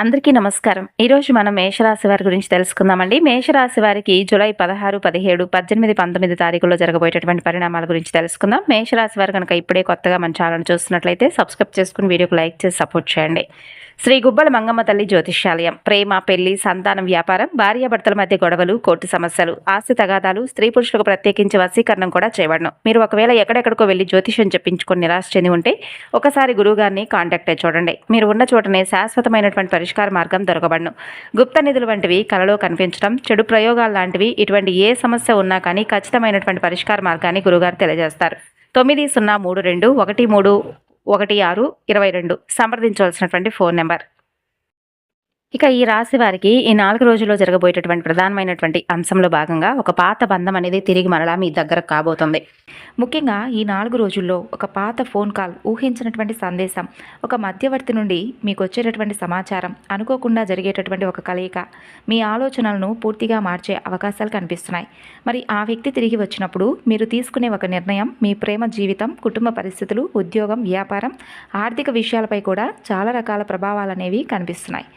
అందరికీ నమస్కారం. ఈరోజు మనం మేషరాశి వారి గురించి తెలుసుకుందామండి. మేషరాశి వారికి జూలై 16, 17, 18, 19 తారీఖుల్లో జరగబోయేటటువంటి పరిణామాల గురించి తెలుసుకుందాం. మేషరాశి వారు కనుక ఇప్పుడే కొత్తగా మన ఛానల్ చూస్తున్నట్లయితే సబ్స్క్రైబ్ చేసుకుని వీడియోకి లైక్ చేసి సపోర్ట్ చేయండి. శ్రీ గుబ్బల మంగమ్మ తల్లి జ్యోతిష్యాలయం. ప్రేమ, పెళ్లి, సంతానం, వ్యాపారం, భార్యాభర్తల మధ్య గొడవలు, కోర్టు సమస్యలు, ఆస్తి తగాదాలు, స్త్రీ పురుషులకు ప్రత్యేకించి వశీకరణం కూడా చేయబడను. మీరు ఒకవేళ ఎక్కడెక్కడికో వెళ్లి జ్యోతిష్యం చెప్పించుకొని నిరాశ చెంది ఉంటే ఒకసారి గురువుగారిని కాంటాక్ట్ అయి చూడండి. మీరు ఉన్న చోటనే శాశ్వతమైనటువంటి పరిష్కార మార్గం దొరకబడను. గుప్త నిధులు వంటివి కలలో కనిపించడం, చెడు ప్రయోగాలు లాంటివి, ఇటువంటి ఏ సమస్య ఉన్నా కానీ ఖచ్చితమైనటువంటి పరిష్కార మార్గాన్ని గురువుగారు తెలియజేస్తారు. 9032131622 సంప్రదించవలసినటువంటి ఫోన్ నెంబర్. ఇక ఈ రాశి వారికి ఈ 4 రోజుల్లో జరగబోయేటటువంటి ప్రధానమైనటువంటి అంశంలో భాగంగా ఒక పాత బంధం అనేది తిరిగి మరలా మీ దగ్గరకు కాబోతుంది. ముఖ్యంగా ఈ 4 రోజుల్లో ఒక పాత ఫోన్ కాల్, ఊహించినటువంటి సందేశం, ఒక మధ్యవర్తి నుండి మీకు వచ్చేటటువంటి సమాచారం, అనుకోకుండా జరిగేటటువంటి ఒక కలయిక మీ ఆలోచనలను పూర్తిగా మార్చే అవకాశాలు కనిపిస్తున్నాయి. మరి ఆ వ్యక్తి తిరిగి వచ్చినప్పుడు మీరు తీసుకునే ఒక నిర్ణయం మీ ప్రేమ జీవితం, కుటుంబ పరిస్థితులు, ఉద్యోగం, వ్యాపారం, ఆర్థిక విషయాలపై కూడా చాలా రకాల ప్రభావాలు అనేవి కనిపిస్తున్నాయి.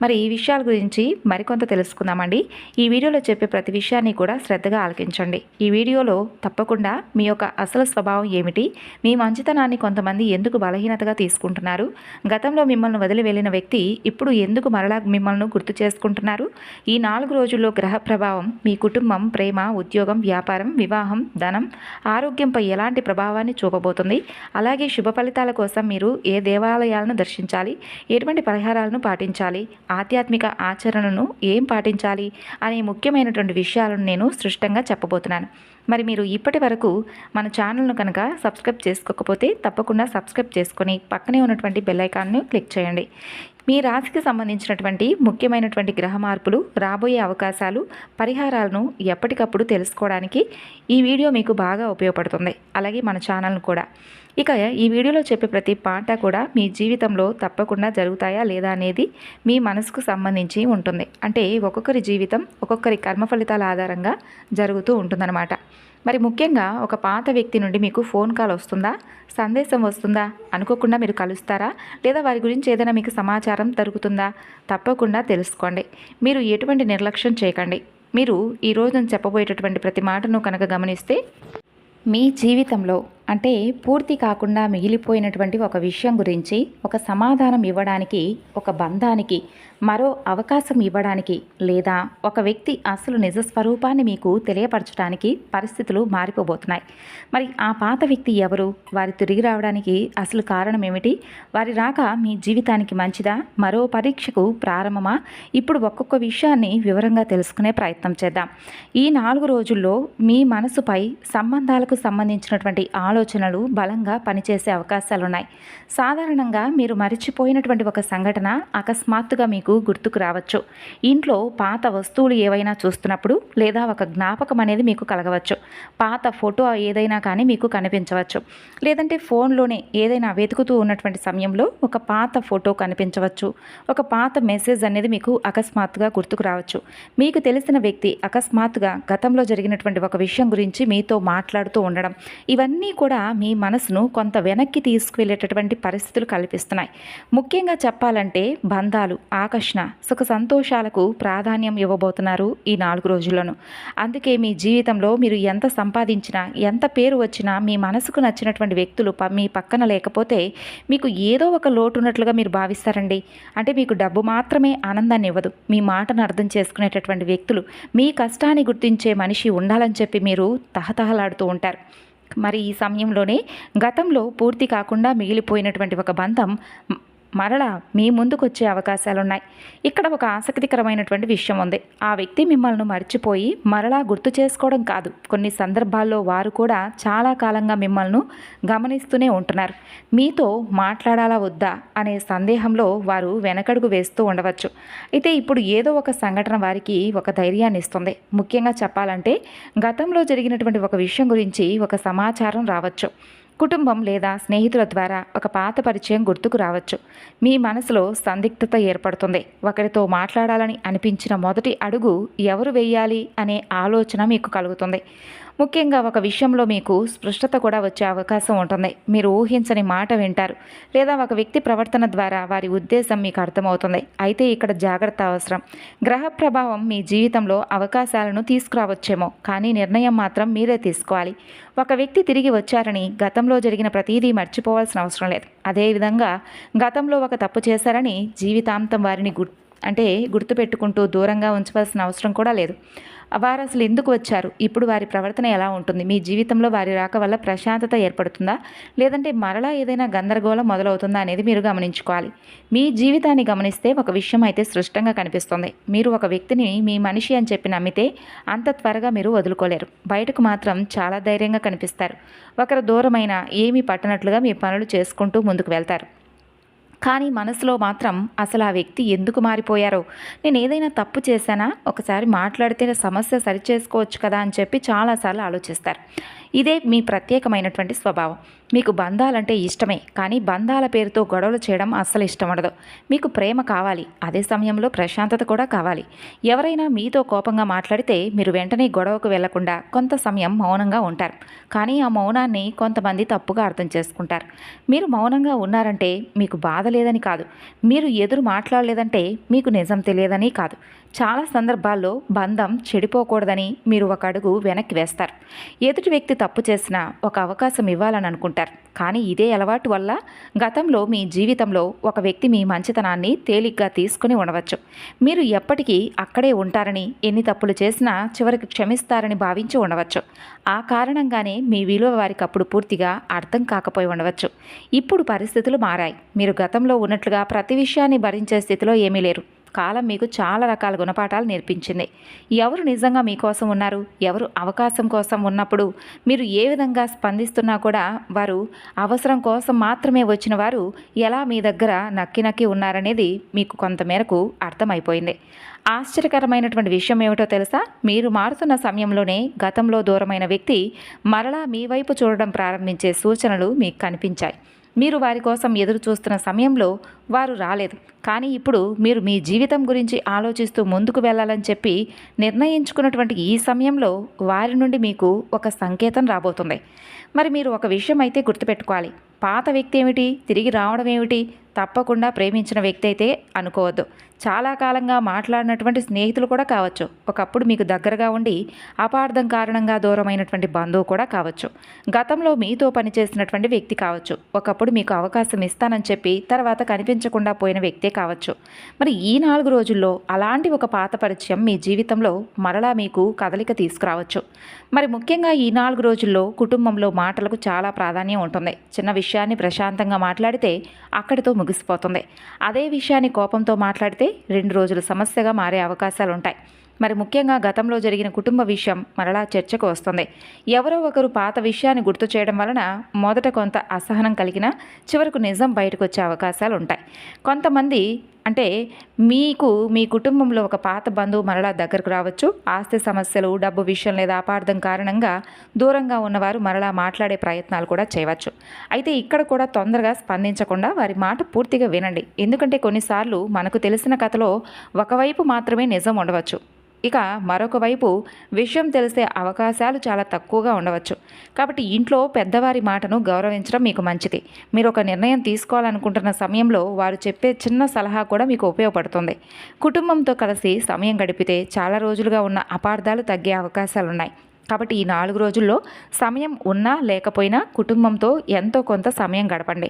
మరి ఈ విషయాల గురించి మరికొంత తెలుసుకుందామండి. ఈ వీడియోలో చెప్పే ప్రతి విషయాన్ని కూడా శ్రద్ధగా ఆలకించండి. ఈ వీడియోలో తప్పకుండా మీ యొక్క అసలు స్వభావం ఏమిటి, మీ మంచితనాన్ని కొంతమంది ఎందుకు బలహీనతగా తీసుకుంటున్నారు, గతంలో మిమ్మల్ని వదిలి వెళ్ళిన వ్యక్తి ఇప్పుడు ఎందుకు మరలా మిమ్మల్ని గుర్తు చేసుకుంటున్నారు, ఈ 4 రోజుల్లో గ్రహ ప్రభావం మీ కుటుంబం, ప్రేమ, ఉద్యోగం, వ్యాపారం, వివాహం, ధనం, ఆరోగ్యంపై ఎలాంటి ప్రభావాన్ని చూపబోతుంది, అలాగే శుభ ఫలితాల కోసం మీరు ఏ దేవాలయాలను దర్శించాలి, ఎటువంటి పరిహారాలను పాటించాలి, ఆధ్యాత్మిక ఆచరణను ఏం పాటించాలి అనే ముఖ్యమైనటువంటి విషయాలను నేను స్పష్టంగా చెప్పబోతున్నాను. మరి మీరు ఇప్పటి వరకు మన ఛానల్ను కనుక సబ్స్క్రైబ్ చేసుకోకపోతే తప్పకుండా సబ్స్క్రైబ్ చేసుకొని పక్కనే ఉన్నటువంటి బెల్ ఐకాన్ను క్లిక్ చేయండి. మీ రాశికి సంబంధించినటువంటి ముఖ్యమైనటువంటి గ్రహ మార్పులు, రాబోయే అవకాశాలు, పరిహారాలను ఎప్పటికప్పుడు తెలుసుకోవడానికి ఈ వీడియో మీకు బాగా ఉపయోగపడుతుంది. అలాగే మన ఛానల్ను కూడా. ఇక ఈ వీడియోలో చెప్పే ప్రతి పాట కూడా మీ జీవితంలో తప్పకుండా జరుగుతాయా లేదా అనేది మీ మనసుకు సంబంధించి ఉంటుంది. అంటే ఒక్కొక్కరి జీవితం ఒక్కొక్కరి కర్మ ఫలితాల ఆధారంగా జరుగుతూ ఉంటుందన్నమాట. మరి ముఖ్యంగా ఒక పాత వ్యక్తి నుండి మీకు ఫోన్ కాల్ వస్తుందా, సందేశం వస్తుందా, అనుకోకుండా మీరు కలుస్తారా, లేదా వారి గురించి ఏదైనా మీకు సమాచారం దొరుకుతుందా, తప్పకుండా తెలుసుకోండి. మీరు ఎటువంటి నిర్లక్ష్యం చేయకండి. మీరు ఈరోజు నేను చెప్పబోయేటటువంటి ప్రతి మాటను కనుక గమనిస్తే మీ జీవితంలో అంటే పూర్తి కాకుండా మిగిలిపోయినటువంటి ఒక విషయం గురించి ఒక సమాధానం ఇవ్వడానికి, ఒక బంధానికి మరో అవకాశం ఇవ్వడానికి, లేదా ఒక వ్యక్తి అసలు నిజ స్వరూపాన్ని మీకు తెలియపరచడానికి పరిస్థితులు మారిపోబోతున్నాయి. మరి ఆ పాత వ్యక్తి ఎవరు, వారి తిరిగి రావడానికి అసలు కారణం ఏమిటి, వారి రాక మీ జీవితానికి మంచిదా, మరో పరీక్షకు ప్రారంభమా, ఇప్పుడు ఒక్కొక్క విషయాన్ని వివరంగా తెలుసుకునే ప్రయత్నం చేద్దాం. ఈ 4 రోజుల్లో మీ మనసుపై సంబంధాలకు సంబంధించినటువంటి ఆలోచనలు బలంగా పనిచేసే అవకాశాలున్నాయి. సాధారణంగా మీరు మరిచిపోయినటువంటి ఒక సంఘటన అకస్మాత్తుగా మీకు గుర్తుకు రావచ్చు. ఇంట్లో పాత వస్తువులు ఏవైనా చూస్తున్నప్పుడు, లేదా ఒక జ్ఞాపకం అనేది మీకు కలగవచ్చు. పాత ఫోటో ఏదైనా కానీ మీకు కనిపించవచ్చు. లేదంటే ఫోన్లోనే ఏదైనా వెతుకుతూ ఉన్నటువంటి సమయంలో ఒక పాత ఫోటో కనిపించవచ్చు. ఒక పాత మెసేజ్ అనేది మీకు అకస్మాత్తుగా గుర్తుకు రావచ్చు. మీకు తెలిసిన వ్యక్తి అకస్మాత్తుగా గతంలో జరిగినటువంటి ఒక విషయం గురించి మీతో మాట్లాడుతూ ఉండడం, ఇవన్నీ కూడా మీ మనసును కొంత వెనక్కి తీసుకువెళ్ళేటటువంటి పరిస్థితులు కల్పిస్తున్నాయి. ముఖ్యంగా చెప్పాలంటే బంధాలు, ఆకర్షణ, సుఖ సంతోషాలకు ప్రాధాన్యం ఇవ్వబోతున్నారు ఈ 4 రోజుల్లోనూ. అందుకే మీ జీవితంలో మీరు ఎంత సంపాదించినా, ఎంత పేరు వచ్చినా, మీ మనసుకు నచ్చినటువంటి వ్యక్తులు మీ పక్కన లేకపోతే మీకు ఏదో ఒక లోటు ఉన్నట్లుగా మీరు భావిస్తారండి. అంటే మీకు డబ్బు మాత్రమే ఆనందాన్ని ఇవ్వదు. మీ మాటను అర్థం చేసుకునేటటువంటి వ్యక్తులు, మీ కష్టాన్ని గుర్తించే మనిషి ఉండాలని చెప్పి మీరు తహతహలాడుతూ ఉంటారు. మరి ఈ సమయంలోనే గతంలో పూర్తి కాకుండా మిగిలిపోయినటువంటి ఒక బంధం మరలా మీ ముందుకు వచ్చే అవకాశాలున్నాయి. ఇక్కడ ఒక ఆసక్తికరమైనటువంటి విషయం ఉంది. ఆ వ్యక్తి మిమ్మల్ని మర్చిపోయి మరలా గుర్తు చేసుకోవడం కాదు, కొన్ని సందర్భాల్లో వారు కూడా చాలా కాలంగా మిమ్మల్ని గమనిస్తూనే ఉంటున్నారు. మీతో మాట్లాడాలా వద్దా అనే సందేహంలో వారు వెనకడుగు వేస్తూ ఉండవచ్చు. అయితే ఇప్పుడు ఏదో ఒక సంఘటన వారికి ఒక ధైర్యాన్ని ఇస్తుంది. ముఖ్యంగా చెప్పాలంటే గతంలో జరిగినటువంటి ఒక విషయం గురించి ఒక సమాచారం రావచ్చు. కుటుంబం లేదా స్నేహితుల ద్వారా ఒక పాత పరిచయం గుర్తుకు రావచ్చు. మీ మనసులో సందిగ్ధత ఏర్పడుతుంది. ఒకరితో మాట్లాడాలని అనిపించిన మొదటి అడుగు ఎవరు వేయాలి అనే ఆలోచన మీకు కలుగుతుంది. ముఖ్యంగా ఒక విషయంలో మీకు స్పష్టత కూడా వచ్చే అవకాశం ఉంటుంది. మీరు ఊహించని మాట వింటారు, లేదా ఒక వ్యక్తి ప్రవర్తన ద్వారా వారి ఉద్దేశం మీకు అర్థమవుతుంది. అయితే ఇక్కడ జాగ్రత్త అవసరం. గ్రహ ప్రభావం మీ జీవితంలో అవకాశాలను తీసుకురావచ్చేమో, కానీ నిర్ణయం మాత్రం మీరే తీసుకోవాలి. ఒక వ్యక్తి తిరిగి వచ్చారని గతంలో జరిగిన ప్రతీదీ మర్చిపోవాల్సిన అవసరం లేదు. అదేవిధంగా గతంలో ఒక తప్పు చేశారని జీవితాంతం వారిని గుర్తుపెట్టుకుంటూ దూరంగా ఉంచవలసిన అవసరం కూడా లేదు. వారు అసలు ఎందుకు వచ్చారు, ఇప్పుడు వారి ప్రవర్తన ఎలా ఉంటుంది, మీ జీవితంలో వారి రాక వల్ల ప్రశాంతత ఏర్పడుతుందా, లేదంటే మరలా ఏదైనా గందరగోళం మొదలవుతుందా అనేది మీరు గమనించుకోవాలి. మీ జీవితాన్ని గమనిస్తే ఒక విషయం అయితే స్పష్టంగా కనిపిస్తుంది. మీరు ఒక వ్యక్తిని మీ మనిషి అని చెప్పి నమ్మితే అంత త్వరగా మీరు వదులుకోలేరు. బయటకు మాత్రం చాలా ధైర్యంగా కనిపిస్తారు. ఒకరు దూరమైన ఏమీ పట్టనట్లుగా మీ పనులు చేసుకుంటూ ముందుకు వెళ్తారు. కానీ మనసులో మాత్రం అసలు ఆ వ్యక్తి ఎందుకు మారిపోయారో, నేను ఏదైనా తప్పు చేశానా, ఒకసారి మాట్లాడితే సమస్య సరిచేసుకోవచ్చు కదా అని చెప్పి చాలాసార్లు ఆలోచిస్తారు. ఇదే మీ ప్రత్యేకమైనటువంటి స్వభావం. మీకు బంధాలంటే ఇష్టమే, కానీ బంధాల పేరుతో గొడవలు చేయడం అస్సలు ఇష్టం ఉండదు. మీకు ప్రేమ కావాలి, అదే సమయంలో ప్రశాంతత కూడా కావాలి. ఎవరైనా మీతో కోపంగా మాట్లాడితే మీరు వెంటనే గొడవకు వెళ్లకుండా కొంత సమయం మౌనంగా ఉంటారు. కానీ ఆ మౌనాన్ని కొంతమంది తప్పుగా అర్థం చేసుకుంటారు. మీరు మౌనంగా ఉన్నారంటే మీకు బాధ లేదని కాదు, మీరు ఎదురు మాట్లాడలేదంటే మీకు నిజం తెలియదని కాదు. చాలా సందర్భాల్లో బంధం చెడిపోకూడదని మీరు ఒక అడుగు వెనక్కి వేస్తారు. ఎదుటి వ్యక్తి తప్పు చేసినా ఒక అవకాశం ఇవ్వాలని అనుకుంటారు. కానీ ఇదే అలవాటు వల్ల గతంలో మీ జీవితంలో ఒక వ్యక్తి మీ మంచితనాన్ని తేలిగ్గా తీసుకుని ఉండవచ్చు. మీరు ఎప్పటికీ అక్కడే ఉంటారని, ఎన్ని తప్పులు చేసినా చివరికి క్షమిస్తారని భావించి ఉండవచ్చు. ఆ కారణంగానే మీ విలువ వారికి అప్పుడు పూర్తిగా అర్థం కాకపోయి ఉండవచ్చు. ఇప్పుడు పరిస్థితులు మారాయి. మీరు గతంలో ఉన్నట్లుగా ప్రతి విషయాన్ని భరించే స్థితిలో ఏమీ లేరు. కాలం మీకు చాలా రకాల గుణపాఠాలు నేర్పించింది. ఎవరు నిజంగా మీకోసం ఉన్నారు, ఎవరు అవకాశం కోసం ఉన్నప్పుడు మీరు ఏ విధంగా స్పందిస్తున్నా కూడా వారు అవసరం కోసం మాత్రమే వచ్చిన వారు ఎలా మీ దగ్గర నక్కి ఉన్నారనేది మీకు కొంతమేరకు అర్థమైపోయింది. ఆశ్చర్యకరమైనటువంటి విషయం ఏమిటో తెలుసా, మీరు మారుతున్న సమయంలోనే గతంలో దూరమైన వ్యక్తి మరలా మీ వైపు చూడడం ప్రారంభించే సూచనలు మీకు కనిపించాయి. మీరు వారి కోసం ఎదురు చూస్తున్న సమయంలో వారు రాలేదు. కానీ ఇప్పుడు మీరు మీ జీవితం గురించి ఆలోచిస్తూ ముందుకు వెళ్ళాలని చెప్పి నిర్ణయించుకున్నటువంటి ఈ సమయంలో వారి నుండి మీకు ఒక సంకేతం రాబోతుంది. మరి మీరు ఒక విషయం అయితే గుర్తుపెట్టుకోవాలి. పాత వ్యక్తి ఏమిటి, తిరిగి రావడం ఏమిటి, తప్పకుండా ప్రేమించిన వ్యక్తి అయితే అనుకోవద్దు. చాలా కాలంగా మాట్లాడినటువంటి స్నేహితులు కూడా కావచ్చు. ఒకప్పుడు మీకు దగ్గరగా ఉండి అపార్థం కారణంగా దూరమైనటువంటి బంధువు కూడా కావచ్చు. గతంలో మీతో పనిచేసినటువంటి వ్యక్తి కావచ్చు. ఒకప్పుడు మీకు అవకాశం ఇస్తానని చెప్పి తర్వాత కనిపించకుండా పోయిన వ్యక్తే కావచ్చు. మరి ఈ 4 రోజుల్లో అలాంటి ఒక పాత పరిచయం మీ జీవితంలో మరలా మీకు కదలిక తీసుకురావచ్చు. మరి ముఖ్యంగా ఈ 4 రోజుల్లో కుటుంబంలో మాటలకు చాలా ప్రాధాన్యం ఉంటుంది. చిన్న విషయాన్ని ప్రశాంతంగా మాట్లాడితే అక్కడితో ముగిసిపోతుంది. అదే విషయాన్ని కోపంతో మాట్లాడితే 2 రోజుల సమస్యగా మారే అవకాశాలుంటాయి. మరి ముఖ్యంగా గతంలో జరిగిన కుటుంబ విషయం మరలా చర్చకు వస్తుంది. ఎవరో ఒకరు పాత విషయాన్ని గుర్తు చేయడం వలన మొదట కొంత అసహనం కలిగినా చివరకు నిజం బయటకు వచ్చే అవకాశాలు ఉంటాయి. కొంతమంది మీకు మీ కుటుంబంలో ఒక పాత బంధువు మరలా దగ్గరకు రావచ్చు. ఆస్తి సమస్యలు, డబ్బు విషయం లేదా అపార్థం కారణంగా దూరంగా ఉన్నవారు మరలా మాట్లాడే ప్రయత్నాలు కూడా చేయవచ్చు. అయితే ఇక్కడ కూడా తొందరగా స్పందించకుండా వారి మాట పూర్తిగా వినండి. ఎందుకంటే కొన్నిసార్లు మనకు తెలిసిన కథలో ఒకవైపు మాత్రమే నిజం ఉండవచ్చు, ఇక మరొక వైపు విషయం తెలిసే అవకాశాలు చాలా తక్కువగా ఉండవచ్చు. కాబట్టి ఇంట్లో పెద్దవారి మాటను గౌరవించడం మీకు మంచిది. మీరు ఒక నిర్ణయం తీసుకోవాలనుకుంటున్న సమయంలో వారు చెప్పే చిన్న సలహా కూడా మీకు ఉపయోగపడుతుంది. కుటుంబంతో కలిసి సమయం గడిపితే చాలా రోజులుగా ఉన్న అపార్థాలు తగ్గే అవకాశాలున్నాయి. కాబట్టి ఈ 4 రోజుల్లో సమయం ఉన్నా లేకపోయినా కుటుంబంతో ఎంతో కొంత సమయం గడపండి.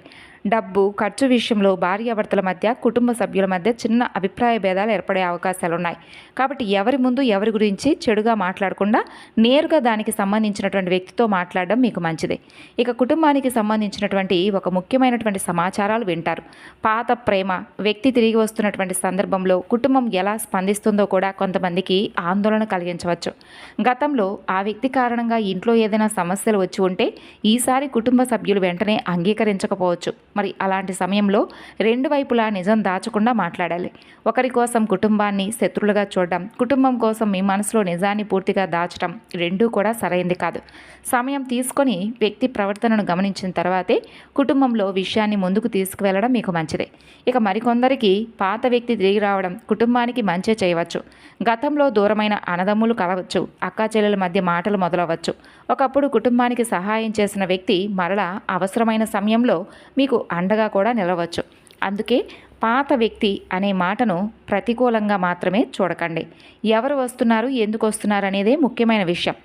డబ్బు ఖర్చు విషయంలో భార్యాభర్తల మధ్య, కుటుంబ సభ్యుల మధ్య చిన్న అభిప్రాయ భేదాలు ఏర్పడే అవకాశాలున్నాయి. కాబట్టి ఎవరి ముందు ఎవరి గురించి చెడుగా మాట్లాడకుండా నేరుగా దానికి సంబంధించినటువంటి వ్యక్తితో మాట్లాడడం మీకు మంచిది. ఇక కుటుంబానికి సంబంధించినటువంటి ఒక ముఖ్యమైనటువంటి సమాచారాలు వింటారు. పాత ప్రేమ వ్యక్తి తిరిగి వస్తున్నటువంటి సందర్భంలో కుటుంబం ఎలా స్పందిస్తుందో కూడా కొంతమందికి ఆందోళన కలిగించవచ్చు. గతంలో ఆ వ్యక్తి కారణంగా ఇంట్లో ఏదైనా సమస్యలు వచ్చి ఉంటే ఈసారి కుటుంబ సభ్యులు వెంటనే అంగీకరించకపోవచ్చు. మరి అలాంటి సమయంలో రెండు వైపులా నిజం దాచకుండా మాట్లాడాలి. ఒకరి కోసం కుటుంబాన్ని శత్రులుగా చూడడం, కుటుంబం కోసం మీ మనసులో నిజాన్ని పూర్తిగా దాచడం రెండూ కూడా సరైంది కాదు. సమయం తీసుకొని వ్యక్తి ప్రవర్తనను గమనించిన తర్వాతే కుటుంబంలో విషయాన్ని ముందుకు తీసుకువెళ్ళడం మీకు మంచిదే. ఇక మరికొందరికి పాత వ్యక్తి తిరిగి రావడం కుటుంబానికి మంచి చేయవచ్చు. గతంలో దూరమైన అన్నదమ్ములు కలవచ్చు, అక్కా చెల్లెల మధ్య మాటలు మొదలవచ్చు. ఒకప్పుడు కుటుంబానికి సహాయం చేసిన వ్యక్తి మరలా అవసరమైన సమయంలో మీకు అండగా కూడా నిలవచ్చు. అందుకే పాత వ్యక్తి అనే మాటను ప్రతికూలంగా మాత్రమే చూడకండి. ఎవరు వస్తున్నారు, ఎందుకు వస్తున్నారు అనేదే ముఖ్యమైన విషయం.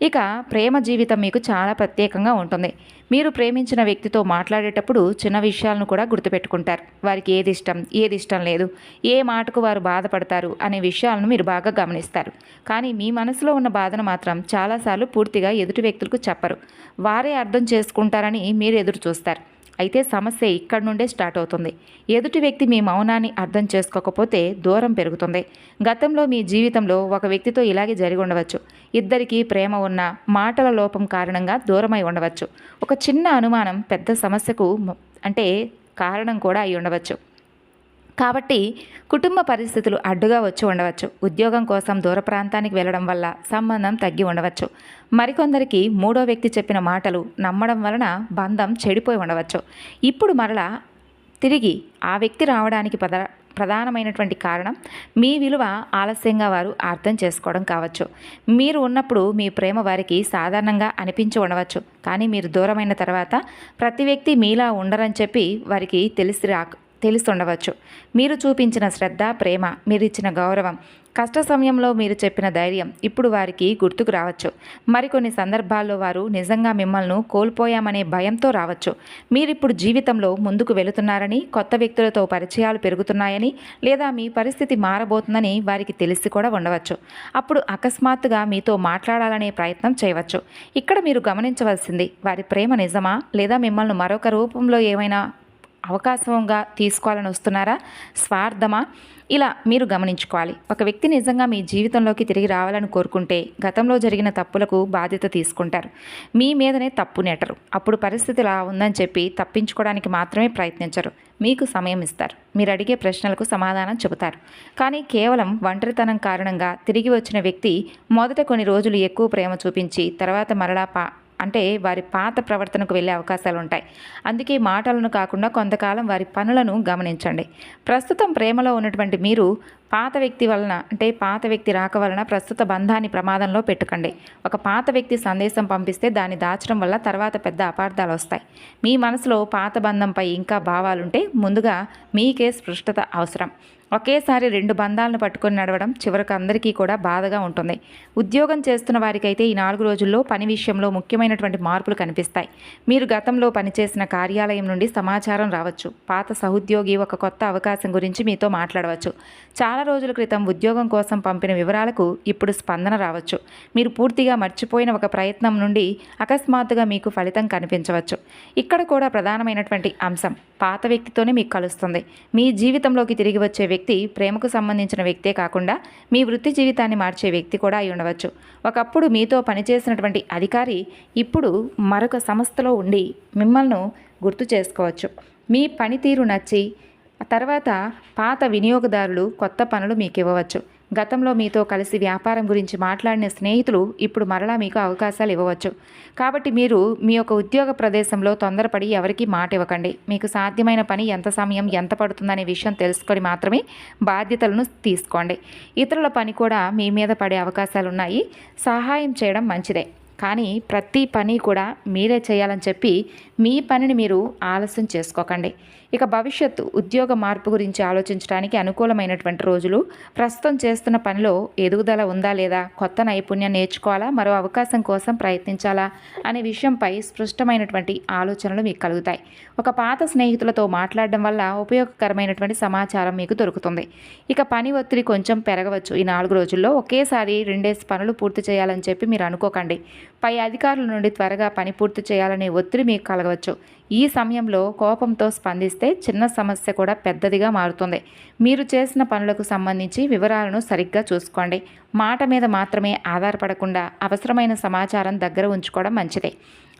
ఇక ప్రేమ జీవితం మీకు చాలా ప్రత్యేకంగా ఉంటుంది. మీరు ప్రేమించిన వ్యక్తితో మాట్లాడేటప్పుడు చిన్న విషయాలను కూడా గుర్తుపెట్టుకుంటారు. వారికి ఏది ఇష్టం లేదు, ఏ మాటకు వారు బాధపడతారు అనే విషయాలను మీరు బాగా గమనిస్తారు. కానీ మీ మనసులో ఉన్న బాధను మాత్రం చాలాసార్లు పూర్తిగా ఎదుటి వ్యక్తులకు చెప్పరు. వారే అర్థం చేసుకుంటారని మీరు ఎదురు చూస్తారు. అయితే సమస్య ఇక్కడి నుండే స్టార్ట్ అవుతుంది. ఎదుటి వ్యక్తి మీ మౌనాన్ని అర్థం చేసుకోకపోతే దూరం పెరుగుతుంది. గతంలో మీ జీవితంలో ఒక వ్యక్తితో ఇలాగే జరిగి ఉండవచ్చు. ఇద్దరికీ ప్రేమ ఉన్న మాటల లోపం కారణంగా దూరమై ఉండవచ్చు. ఒక చిన్న అనుమానం పెద్ద సమస్యకు కారణం కూడా అయి ఉండవచ్చు. కాబట్టి కుటుంబ పరిస్థితులు అడ్డుగా వచ్చి ఉండవచ్చు. ఉద్యోగం కోసం దూర ప్రాంతానికి వెళ్ళడం వల్ల సంబంధం తగ్గి ఉండవచ్చు. మరికొందరికి మూడో వ్యక్తి చెప్పిన మాటలు నమ్మడం వలన బంధం చెడిపోయి ఉండవచ్చు. ఇప్పుడు మరలా తిరిగి ఆ వ్యక్తి రావడానికి ప్రధానమైనటువంటి కారణం మీ విలువ ఆలస్యంగా వారు అర్థం చేసుకోవడం కావచ్చు. మీరు ఉన్నప్పుడు మీ ప్రేమ వారికి సాధారణంగా అనిపించి ఉండవచ్చు. కానీ మీరు దూరమైన తర్వాత ప్రతి వ్యక్తి మీలా ఉండరని చెప్పి వారికి తెలిసి ఉండవచ్చు. మీరు చూపించిన శ్రద్ధ, ప్రేమ, మీరిచ్చిన గౌరవం, కష్ట సమయంలో మీరు చెప్పిన ధైర్యం ఇప్పుడు వారికి గుర్తుకు రావచ్చు. మరికొన్ని సందర్భాల్లో వారు నిజంగా మిమ్మల్ని కోల్పోయామనే భయంతో రావచ్చు. మీరిప్పుడు జీవితంలో ముందుకు వెళుతున్నారని, కొత్త వ్యక్తులతో పరిచయాలు పెరుగుతున్నాయని, లేదా మీ పరిస్థితి మారబోతుందని వారికి తెలిసి కూడా ఉండవచ్చు. అప్పుడు అకస్మాత్తుగా మీతో మాట్లాడాలనే ప్రయత్నం చేయవచ్చు. ఇక్కడ మీరు గమనించవలసింది వారి ప్రేమ నిజమా, లేదా మిమ్మల్ని మరొక రూపంలో ఏమైనా అవకాశంగా తీసుకోవాలని వస్తున్నారా, స్వార్థమా, ఇలా మీరు గమనించుకోవాలి. ఒక వ్యక్తి నిజంగా మీ జీవితంలోకి తిరిగి రావాలని కోరుకుంటే గతంలో జరిగిన తప్పులకు బాధ్యత తీసుకుంటారు. మీ మీదనే తప్పు నెట్టరు. అప్పుడు పరిస్థితి ఇలా ఉందని చెప్పి తప్పించుకోవడానికి మాత్రమే ప్రయత్నించరు. మీకు సమయం ఇస్తారు. మీరు అడిగే ప్రశ్నలకు సమాధానం చెబుతారు. కానీ కేవలం ఒంటరితనం కారణంగా తిరిగి వచ్చిన వ్యక్తి మొదట కొన్ని రోజులు ఎక్కువ ప్రేమ చూపించి తర్వాత మరలా వారి పాత ప్రవర్తనకు వెళ్ళే అవకాశాలు ఉంటాయి. అందుకే మాటలను కాకుండా కొంతకాలం వారి పనులను గమనించండి. ప్రస్తుతం ప్రేమలో ఉన్నటువంటి మీరు పాత వ్యక్తి రాక వలన ప్రస్తుత బంధాన్ని ప్రమాదంలో పెట్టుకండి. ఒక పాత వ్యక్తి సందేశం పంపిస్తే దాన్ని దాచడం వల్ల తర్వాత పెద్ద అపార్థాలు వస్తాయి. మీ మనసులో పాత బంధంపై ఇంకా భావాలుంటే ముందుగా మీకే స్పష్టత అవసరం. ఒకేసారి రెండు బంధాలను పట్టుకొని నడవడం చివరికి అందరికీ కూడా బాధగా ఉంటుంది. ఉద్యోగం చేస్తున్న వారికైతే ఈ 4 రోజుల్లో పని విషయంలో ముఖ్యమైనటువంటి మార్పులు కనిపిస్తాయి. మీరు గతంలో పనిచేసిన కార్యాలయం నుండి సమాచారం రావచ్చు. పాత సహోద్యోగి ఒక కొత్త అవకాశం గురించి మీతో మాట్లాడవచ్చు. చాలా రోజుల క్రితం ఉద్యోగం కోసం పంపిన వివరాలకు ఇప్పుడు స్పందన రావచ్చు. మీరు పూర్తిగా మర్చిపోయిన ఒక ప్రయత్నం నుండి అకస్మాత్తుగా మీకు ఫలితం కనిపించవచ్చు. ఇక్కడ కూడా ప్రధానమైనటువంటి అంశం పాత వ్యక్తితోనే మీకు కలుస్తుంది. మీ జీవితంలోకి తిరిగి వచ్చే వ్యక్తి ప్రేమకు సంబంధించిన వ్యక్తే కాకుండా మీ వృత్తి జీవితాన్ని మార్చే వ్యక్తి కూడా అయి ఉండవచ్చు. ఒకప్పుడు మీతో పనిచేసినటువంటి అధికారి ఇప్పుడు మరొక సంస్థలో ఉండి మిమ్మల్ని గుర్తు చేసుకోవచ్చు. మీ పనితీరు నచ్చి తర్వాత పాత వినియోగదారులు కొత్త పనులు మీకు ఇవ్వవచ్చు. గతంలో మీతో కలిసి వ్యాపారం గురించి మాట్లాడిన స్నేహితులు ఇప్పుడు మరలా మీకు అవకాశాలు ఇవ్వవచ్చు. కాబట్టి మీరు మీ యొక్క ఉద్యోగ ప్రదేశంలో తొందరపడి ఎవరికీ మాట ఇవ్వకండి. మీకు సాధ్యమైన పని ఎంత సమయం ఎంత పడుతుందనే విషయం తెలుసుకొని మాత్రమే బాధ్యతలను తీసుకోండి. ఇతరుల పని కూడా మీ మీద పడే అవకాశాలు ఉన్నాయి. సహాయం చేయడం మంచిదే, కానీ ప్రతి పని కూడా మీరే చేయాలని చెప్పి మీ పనిని మీరు ఆలస్యం చేసుకోకండి. ఇక భవిష్యత్తు ఉద్యోగ మార్పు గురించి ఆలోచించడానికి అనుకూలమైనటువంటి రోజులు. ప్రస్తుతం చేస్తున్న పనిలో ఎదుగుదల ఉందా లేదా, కొత్త నైపుణ్యం నేర్చుకోవాలా, మరో అవకాశం కోసం ప్రయత్నించాలా అనే విషయంపై స్పష్టమైనటువంటి ఆలోచనలు మీకు కలుగుతాయి. ఒక పాత స్నేహితులతో మాట్లాడడం వల్ల ఉపయోగకరమైనటువంటి సమాచారం మీకు దొరుకుతుంది. ఇక పని ఒత్తిడి కొంచెం పెరగవచ్చు. ఈ 4 రోజుల్లో ఒకేసారి 2 పనులు పూర్తి చేయాలని చెప్పి మీరు అనుకోకండి. పై అధికారుల నుండి త్వరగా పని పూర్తి చేయాలనే ఒత్తిడి మీకు కలగవచ్చు. ఈ సమయంలో కోపంతో స్పందిస్తే చిన్న సమస్య కూడా పెద్దదిగా మారుతుంది. మీరు చేసిన పనులకు సంబంధించి వివరాలను సరిగ్గా చూసుకోండి. మాట మీద మాత్రమే ఆధారపడకుండా అవసరమైన సమాచారం దగ్గర ఉంచుకోవడం మంచిదే.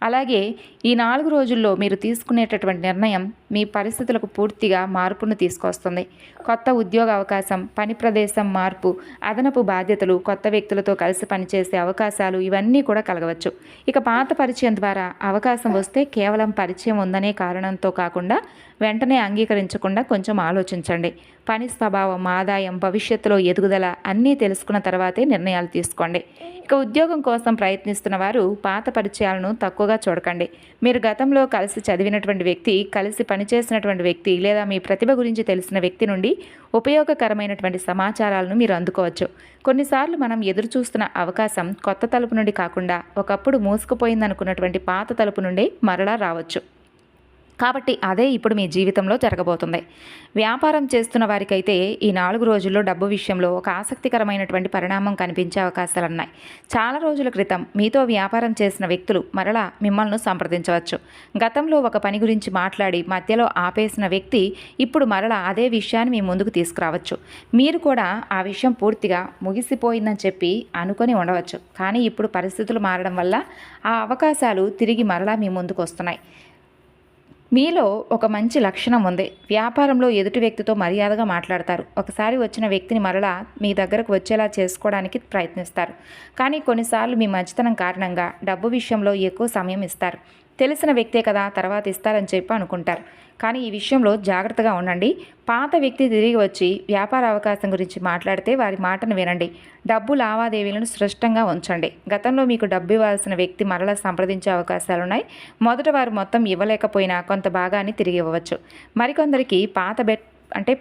అలాగే ఈ 4 రోజుల్లో మీరు తీసుకునేటటువంటి నిర్ణయం మీ పరిస్థితులకు పూర్తిగా మార్పును తీసుకొస్తుంది. కొత్త ఉద్యోగ అవకాశం, పని ప్రదేశం మార్పు, అదనపు బాధ్యతలు, కొత్త వ్యక్తులతో కలిసి పనిచేసే అవకాశాలు ఇవన్నీ కూడా కలగవచ్చు. ఇక పాత పరిచయం ద్వారా అవకాశం వస్తే కేవలం పరిచయం ఉందనే కారణంతో కాకుండా వెంటనే అంగీకరించకుండా కొంచెం ఆలోచించండి. పని స్వభావం, ఆదాయం, భవిష్యత్తులో ఎదుగుదల అన్నీ తెలుసుకున్న తర్వాతే నిర్ణయాలు తీసుకోండి. ఇక ఉద్యోగం కోసం ప్రయత్నిస్తున్న వారు పాత పరిచయాలను తక్కువగా చూడకండి. మీరు గతంలో కలిసి చదివినటువంటి వ్యక్తి, కలిసి పనిచేసినటువంటి వ్యక్తి లేదా మీ ప్రతిభ గురించి తెలిసిన వ్యక్తి నుండి ఉపయోగకరమైనటువంటి సమాచారాలను మీరు అందుకోవచ్చు. కొన్నిసార్లు మనం ఎదురు చూస్తున్న అవకాశం కొత్త తలుపు నుండి కాకుండా ఒకప్పుడు మూసుకుపోయిందనుకున్నటువంటి పాత తలుపు నుండి మరలా రావచ్చు. కాబట్టి అదే ఇప్పుడు మీ జీవితంలో జరగబోతుంది. వ్యాపారం చేస్తున్న వారికైతే ఈ 4 రోజుల్లో డబ్బు విషయంలో ఒక ఆసక్తికరమైనటువంటి పరిణామం కనిపించే అవకాశాలున్నాయి. చాలా రోజుల క్రితం మీతో వ్యాపారం చేసిన వ్యక్తులు మరలా మిమ్మల్ని సంప్రదించవచ్చు. గతంలో ఒక పని గురించి మాట్లాడి మధ్యలో ఆపేసిన వ్యక్తి ఇప్పుడు మరలా అదే విషయాన్ని మీ ముందుకు తీసుకురావచ్చు. మీరు కూడా ఆ విషయం పూర్తిగా ముగిసిపోయిందని చెప్పి అనుకొని ఉండవచ్చు. కానీ ఇప్పుడు పరిస్థితులు మారడం వల్ల ఆ అవకాశాలు తిరిగి మరలా మీ ముందుకు వస్తున్నాయి. మీలో ఒక మంచి లక్షణం ఉంది. వ్యాపారంలో ఎదుటి వ్యక్తితో మర్యాదగా మాట్లాడతారు. ఒకసారి వచ్చిన వ్యక్తిని మరలా మీ దగ్గరకు వచ్చేలా చేసుకోవడానికి ప్రయత్నిస్తారు. కానీ కొన్నిసార్లు మీ మంచితనం కారణంగా డబ్బు విషయంలో ఎక్కువ సమయం ఇస్తారు. తెలిసిన వ్యక్తే కదా తర్వాత ఇస్తారని చెప్పి అనుకుంటారు. కానీ ఈ విషయంలో జాగ్రత్తగా ఉండండి. పాత వ్యక్తి తిరిగి వచ్చి వ్యాపార అవకాశం గురించి మాట్లాడితే వారి మాటను వినండి. డబ్బు లావాదేవీలను స్పష్టంగా ఉంచండి. గతంలో మీకు డబ్బు ఇవ్వాల్సిన వ్యక్తి మరలా సంప్రదించే అవకాశాలున్నాయి. మొదట వారు మొత్తం ఇవ్వలేకపోయినా కొంత భాగాన్ని తిరిగి ఇవ్వవచ్చు. మరికొందరికి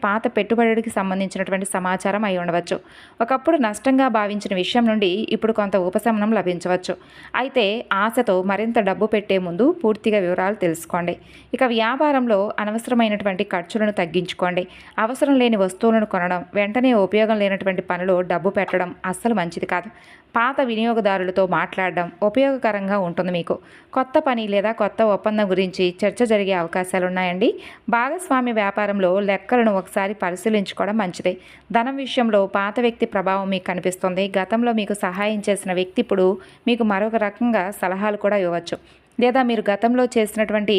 పాత పెట్టుబడికి సంబంధించినటువంటి సమాచారం అయి ఉండవచ్చు. ఒకప్పుడు నష్టంగా భావించిన విషయం నుండి ఇప్పుడు కొంత ఉపశమనం లభించవచ్చు. అయితే ఆశతో మరింత డబ్బు పెట్టే ముందు పూర్తిగా వివరాలు తెలుసుకోండి. ఇక వ్యాపారంలో అనవసరమైనటువంటి ఖర్చులను తగ్గించుకోండి. అవసరం లేని వస్తువులను కొనడం, వెంటనే ఉపయోగం లేనటువంటి పనిలో డబ్బు పెట్టడం అస్సలు మంచిది కాదు. పాత వినియోగదారులతో మాట్లాడడం ఉపయోగకరంగా ఉంటుంది. మీకు కొత్త పని లేదా కొత్త ఒప్పందం గురించి చర్చ జరిగే అవకాశాలు ఉన్నాయండి. భాగస్వామ్య వ్యాపారంలో లెక్కలను ఒకసారి పరిశీలించుకోవడం మంచిదే. ధనం విషయంలో పాత వ్యక్తి ప్రభావం మీకు కనిపిస్తుంది. గతంలో మీకు సహాయం చేసిన వ్యక్తి ఇప్పుడు మీకు మరొక రకంగా సలహాలు కూడా ఇవ్వచ్చు. లేదా మీరు గతంలో చేసినటువంటి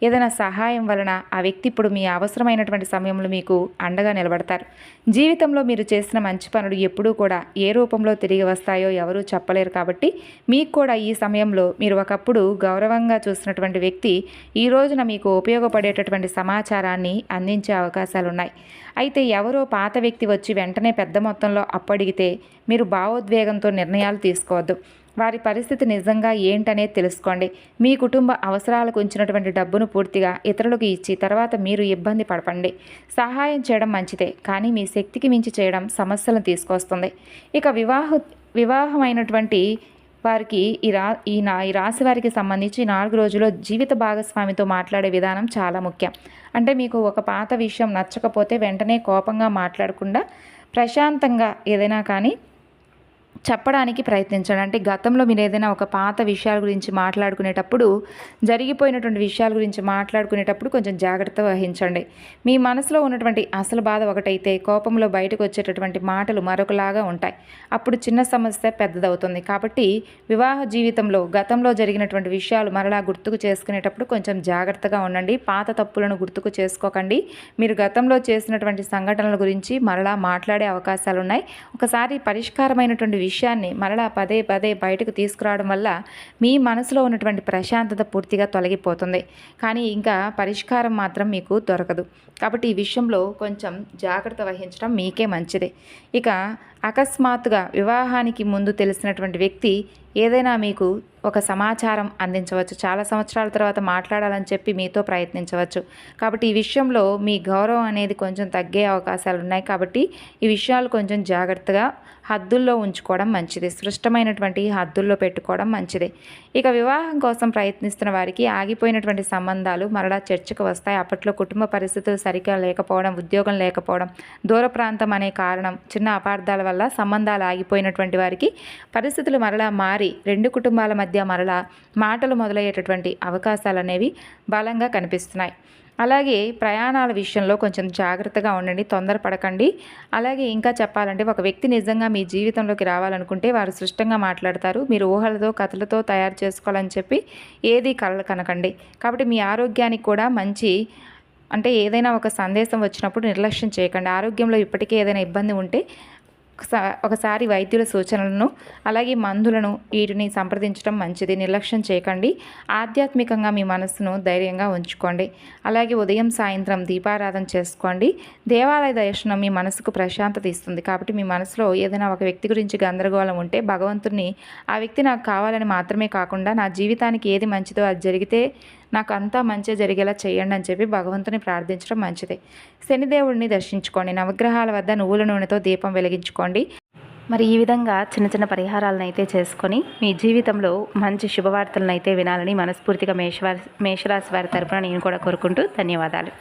ఏదైనా సహాయం వలన ఆ వ్యక్తి ఇప్పుడు మీ అవసరమైనటువంటి సమయంలో మీకు అండగా నిలబడతారు. జీవితంలో మీరు చేసిన మంచి పనులు ఎప్పుడూ కూడా ఏ రూపంలో తిరిగి వస్తాయో ఎవరూ చెప్పలేరు. కాబట్టి మీకు కూడా ఈ సమయంలో మీరు ఒకప్పుడు గౌరవంగా చూసినటువంటి వ్యక్తి ఈ రోజున మీకు ఉపయోగపడేటటువంటి సమాచారాన్ని అందించే అవకాశాలు ఉన్నాయి. అయితే ఎవరో పాత వ్యక్తి వచ్చి వెంటనే పెద్ద మొత్తంలో అప్పు అడిగితే మీరు భావోద్వేగంతో నిర్ణయాలు తీసుకోవద్దు. వారి పరిస్థితి నిజంగా ఏంటనేది తెలుసుకోండి. మీ కుటుంబ అవసరాలకు ఉంచినటువంటి డబ్బును పూర్తిగా ఇతరులకు ఇచ్చి తర్వాత మీరు ఇబ్బంది పడకండి. సహాయం చేయడం మంచిదే, కానీ మీ శక్తికి మించి చేయడం సమస్యలను తీసుకొస్తుంది. ఇక వివాహమైనటువంటి వారికి ఈ రాశి వారికి సంబంధించి 4 రోజుల్లో జీవిత భాగస్వామితో మాట్లాడే విధానం చాలా ముఖ్యం. అంటే మీకు ఒక పాత విషయం నచ్చకపోతే వెంటనే కోపంగా మాట్లాడకుండా ప్రశాంతంగా ఏదైనా కానీ చెప్పడానికి ప్రయత్నించండి. అంటే గతంలో మీరు ఏదైనా ఒక పాత విషయాల గురించి మాట్లాడుకునేటప్పుడు, జరిగిపోయినటువంటి విషయాల గురించి మాట్లాడుకునేటప్పుడు కొంచెం జాగ్రత్త వహించండి. మీ మనసులో ఉన్నటువంటి అసలు బాధ ఒకటైతే కోపంలో బయటకు వచ్చేటటువంటి మాటలు మరొకలాగా ఉంటాయి. అప్పుడు చిన్న సమస్య పెద్దదవుతుంది. కాబట్టి వివాహ జీవితంలో గతంలో జరిగినటువంటి విషయాలు మరలా గుర్తుకు చేసుకునేటప్పుడు కొంచెం జాగ్రత్తగా ఉండండి. పాత తప్పులను గుర్తుకు చేసుకోకండి. మీరు గతంలో చేసినటువంటి సంఘటనల గురించి మరలా మాట్లాడే అవకాశాలు ఉన్నాయి. ఒకసారి పరిష్కారమైనటువంటి విషయాన్ని మరలా పదే పదే బయటకు తీసుకురావడం వల్ల మీ మనసులో ఉన్నటువంటి ప్రశాంతత పూర్తిగా తొలగిపోతుంది. కానీ ఇంకా పరిష్కారం మాత్రం మీకు దొరకదు. కాబట్టి ఈ విషయంలో కొంచెం జాగ్రత్త వహించడం మీకే మంచిది. ఇక అకస్మాత్తుగా వివాహానికి ముందు తెలిసినటువంటి వ్యక్తి ఏదైనా మీకు ఒక సమాచారం అందించవచ్చు. చాలా సంవత్సరాల తర్వాత మాట్లాడాలని చెప్పి మీతో ప్రయత్నించవచ్చు. కాబట్టి ఈ విషయంలో మీ గౌరవం అనేది కొంచెం తగ్గే అవకాశాలు ఉన్నాయి. కాబట్టి ఈ విషయాలు కొంచెం జాగ్రత్తగా హద్దుల్లో ఉంచుకోవడం మంచిది. స్పష్టమైనటువంటి హద్దుల్లో పెట్టుకోవడం మంచిది. ఇక వివాహం కోసం ప్రయత్నిస్తున్న వారికి ఆగిపోయినటువంటి సంబంధాలు మరలా చర్చకు వస్తాయి. అప్పట్లో కుటుంబ పరిస్థితులు సరిగ్గా లేకపోవడం, ఉద్యోగం లేకపోవడం, దూర ప్రాంతం అనే కారణం, చిన్న అపార్థాల వల్ల సంబంధాలు ఆగిపోయినటువంటి వారికి పరిస్థితులు మరలా మారి 2 కుటుంబాల మధ్య మరలా మాటలు మొదలయ్యేటటువంటి అవకాశాలు అనేవి బలంగా కనిపిస్తున్నాయి. అలాగే ప్రయాణాల విషయంలో కొంచెం జాగ్రత్తగా ఉండండి, తొందరపడకండి. అలాగే ఇంకా చెప్పాలంటే ఒక వ్యక్తి నిజంగా మీ జీవితంలోకి రావాలనుకుంటే వారు స్పష్టంగా మాట్లాడతారు. మీరు ఊహలతో, కథలతో తయారు చేసుకోవాలని చెప్పి ఏది కలలు కనకండి. కాబట్టి మీ ఆరోగ్యానికి కూడా మంచి అంటే ఏదైనా ఒక సందేశం వచ్చినప్పుడు నిర్లక్ష్యం చేయకండి. ఆరోగ్యంలో ఇప్పటికే ఏదైనా ఇబ్బంది ఉంటే ఒకసారి వైద్యుల సూచనలను అలాగే మందులను వీటిని సంప్రదించడం మంచిది. నిర్లక్ష్యం చేయకండి. ఆధ్యాత్మికంగా మీ మనసును ధైర్యంగా ఉంచుకోండి. అలాగే ఉదయం సాయంత్రం దీపారాధన చేసుకోండి. దేవాలయ దర్శనం మీ మనసుకు ప్రశాంతత ఇస్తుంది. కాబట్టి మీ మనసులో ఏదైనా ఒక వ్యక్తి గురించి గందరగోళం ఉంటే భగవంతుని ఆ వ్యక్తి నాకు కావాలని మాత్రమే కాకుండా నా జీవితానికి ఏది మంచిదో అది జరిగితే నాకు అంతా మంచిగా జరిగేలా చేయండి అని చెప్పి భగవంతుని ప్రార్థించడం మంచిది. శనిదేవుడిని దర్శించుకోండి. నవగ్రహాల వద్ద నువ్వుల నూనెతో దీపం వెలిగించుకోండి. మరి ఈ విధంగా చిన్న చిన్న పరిహారాలను అయితే చేసుకొని మీ జీవితంలో మంచి శుభవార్తలను అయితే వినాలని మనస్ఫూర్తిగా మేషరాశి వారి తరపున నేను కూడా కోరుకుంటూ ధన్యవాదాలు.